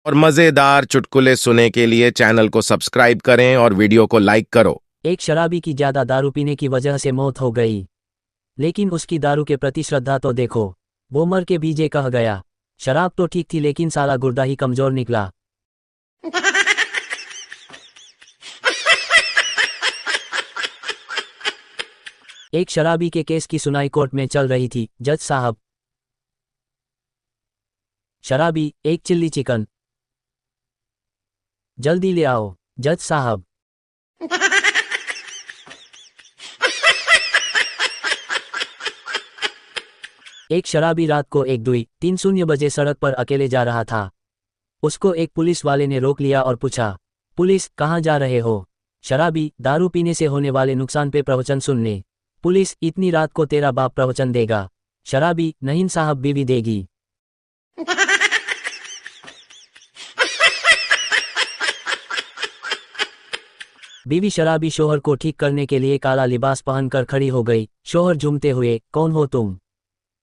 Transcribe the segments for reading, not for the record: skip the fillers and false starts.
और मजेदार चुटकुले सुनने के लिए चैनल को सब्सक्राइब करें और वीडियो को लाइक करो। एक शराबी की ज्यादा दारू पीने की वजह से मौत हो गई, लेकिन उसकी दारू के प्रति श्रद्धा तो देखो। वो मर के बीजे कह गया, शराब तो ठीक थी लेकिन साला गुर्दा ही कमजोर निकला। एक शराबी के केस की सुनाई कोर्ट में चल रही थी। जज साहब, शराबी, एक चिल्ली चिकन जल्दी ले आओ। जज साहब, एक शराबी रात को 1:30 बजे सड़क पर अकेले जा रहा था। उसको एक पुलिस वाले ने रोक लिया और पूछा, पुलिस, कहाँ जा रहे हो? शराबी, दारू पीने से होने वाले नुकसान पे प्रवचन सुनने। पुलिस, इतनी रात को तेरा बाप प्रवचन देगा? शराबी, नहीं साहब, बीवी देगी। बीवी शराबी शोहर को ठीक करने के लिए काला लिबास पहनकर खड़ी हो गई। शोहर झूमते हुए, कौन हो तुम?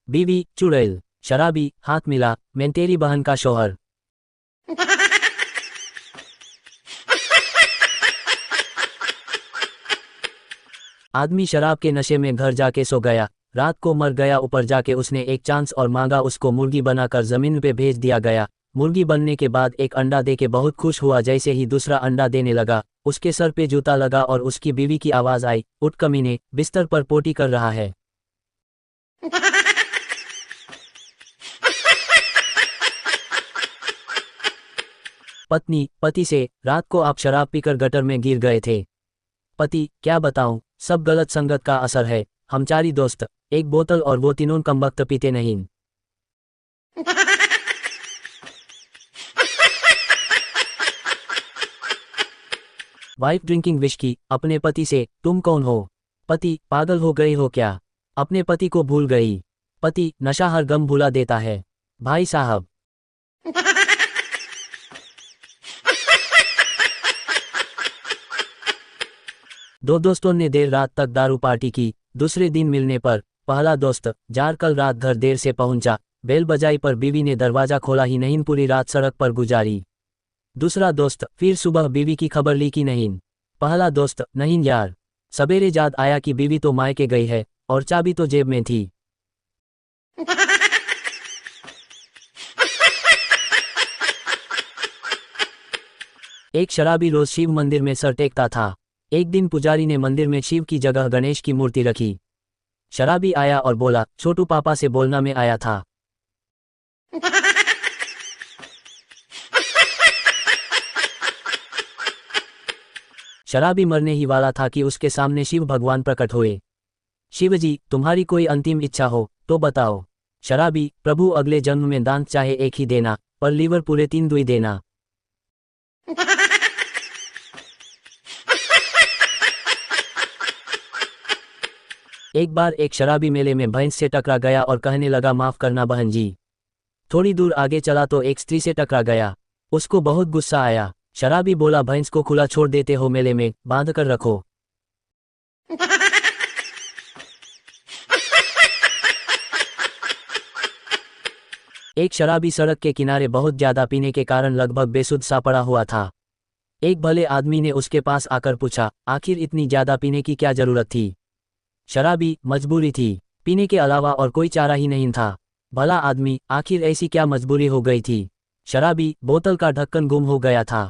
बीवी, चुड़ैल। शराबी, हाथ मिला, मैं तेरी बहन का शोहर। आदमी शराब के नशे में घर जाके सो गया। रात को मर गया। ऊपर जाके उसने एक चांस और मांगा। उसको मुर्गी बनाकर जमीन पे भेज दिया गया। मुर्गी बनने के बाद एक अंडा देके बहुत खुश हुआ। जैसे ही दूसरा अंडा देने लगा, उसके सर पे जूता लगा और उसकी बीवी की आवाज आई, उठ कमीने, बिस्तर पर पोटी कर रहा है। पत्नी, पति से, रात को आप शराब पीकर गटर में गिर गए थे। पति, क्या बताऊं, सब गलत संगत का असर है। हम चारी दोस्त, एक बोतल और वो तीनों कम वक्त पीते नहीं। Wife drinking whisky. अपने पति से, तुम कौन हो? पति, पागल हो गई हो क्या? अपने पति को भूल गई। पति, नशा हर गम भुला देता है। भाई साहब, दो दोस्तों ने देर रात तक दारू पार्टी की। दूसरे दिन मिलने पर पहला दोस्त, जार कल रात घर देर से पहुंचा। बेल बजाई पर बीवी ने दरवाजा खोला ही नहीं, पूरी रात सड़क पर गुजारी। दूसरा दोस्त, फिर सुबह बीवी की खबर ली कि नहीं? पहला दोस्त, नहीं यार, सवेरे याद आया कि बीवी तो मायके गई है और चाबी तो जेब में थी। एक शराबी रोज शिव मंदिर में सर टेकता था। एक दिन पुजारी ने मंदिर में शिव की जगह गणेश की मूर्ति रखी। शराबी आया और बोला, छोटू पापा से बोलना मैं आया था। शराबी मरने ही वाला था कि उसके सामने शिव भगवान प्रकट हुए। शिवजी, तुम्हारी कोई अंतिम इच्छा हो तो बताओ। शराबी, प्रभु, अगले जन्म में दांत चाहे एक ही देना, पर लीवर पूरे 3 दुई देना। एक बार एक शराबी मेले में भैंस से टकरा गया और कहने लगा, माफ करना बहन जी। थोड़ी दूर आगे चला तो एक स्त्री से टकरा गया। उसको बहुत गुस्सा आया। शराबी बोला, भैंस को खुला छोड़ देते हो, मेले में बांध कर रखो। एक शराबी सड़क के किनारे बहुत ज्यादा पीने के कारण लगभग बेसुध सा पड़ा हुआ था। एक भले आदमी ने उसके पास आकर पूछा, आखिर इतनी ज्यादा पीने की क्या जरूरत थी? शराबी, मजबूरी थी, पीने के अलावा और कोई चारा ही नहीं था। भला आदमी, आखिर ऐसी क्या मजबूरी हो गई थी? शराबी, बोतल का ढक्कन गुम हो गया था।